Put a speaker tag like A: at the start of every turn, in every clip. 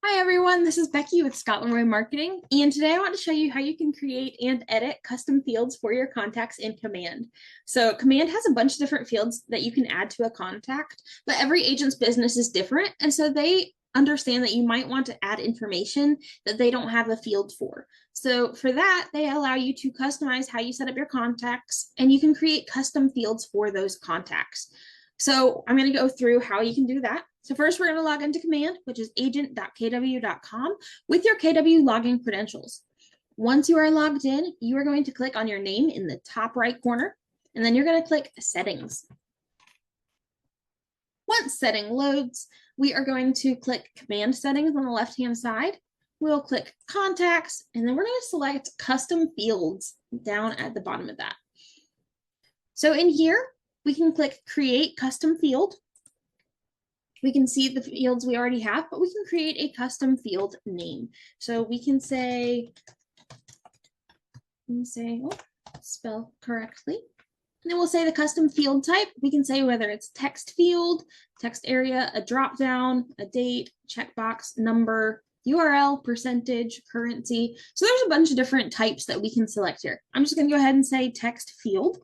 A: Hi everyone, this is Becky with Scotland Roy Marketing, and today I want to show you how you can create and edit custom fields for your contacts in Command. So Command has a bunch of different fields that you can add to a contact, but every agent's business is different, and so they understand that you might want to add information that they don't have a field for. So for that, they allow you to customize how you set up your contacts, and you can create custom fields for those contacts. So I'm going to go through how you can do that. So first we're going to log into Command, which is agent.kw.com with your KW login credentials. Once you are logged in, you are going to click on your name in the top right corner, and then you're going to click Settings. Once setting loads, we are going to click Command Settings on the left-hand side. We'll click Contacts, and then we're going to select Custom Fields down at the bottom of that. So in here, we can click Create Custom Field. We can see the fields we already have, but we can create a custom field name. So we can say, spell correctly. And then we'll say the custom field type. We can say whether it's text field, text area, a drop down, a date, checkbox, number, URL, percentage, currency. So there's a bunch of different types that we can select here. I'm just going to go ahead and say text field.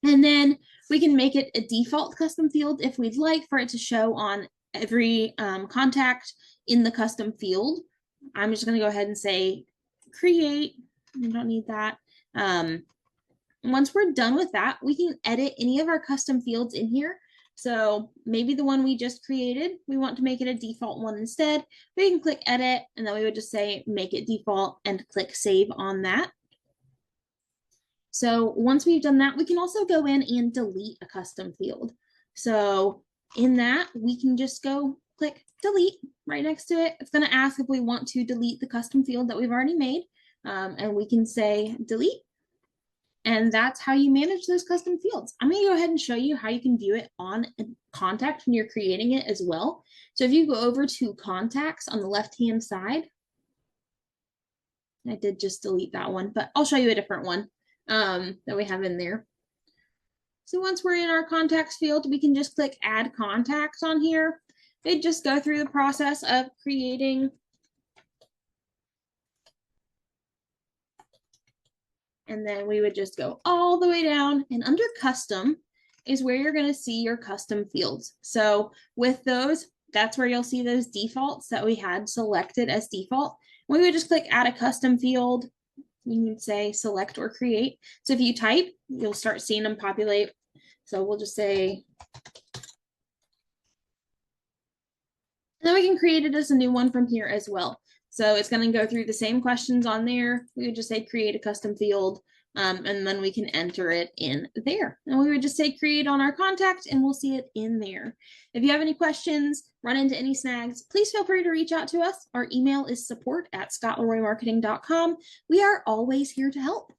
A: And then we can make it a default custom field if we'd like for it to show on every contact in the custom field. I'm just going to go ahead and say create. I don't need that. Once we're done with that, we can edit any of our custom fields in here. So maybe the one we just created, we want to make it a default one instead. We can click edit, and then we would just say make it default and click save on that. So once we've done that, we can also go in and delete a custom field. So in that, we can just go click delete right next to it. It's going to ask if we want to delete the custom field that we've already made. And we can say delete. And that's how you manage those custom fields. I'm going to go ahead and show you how you can view it on a contact when you're creating it as well. So if you go over to contacts on the left-hand side, I did just delete that one, but I'll show you a different one that we have in there. So once we're in our contacts field, we can just click add contacts on here. They just go through the process of creating. And then we would just go all the way down, and under custom is where you're going to see your custom fields. So with those, that's where you'll see those defaults that we had selected as default. We would just click add a custom field. You can say select or create. So if you type, you'll start seeing them populate. So we'll just say, and then we can create it as a new one from here as well. So it's going to go through the same questions on there. We would just say create a custom field, and then we can enter it in there. And we would just say create on our contact, and we'll see it in there. If you have any questions, run into any snags, please feel free to reach out to us. Our email is support@scotlandroymarketing.com. We are always here to help.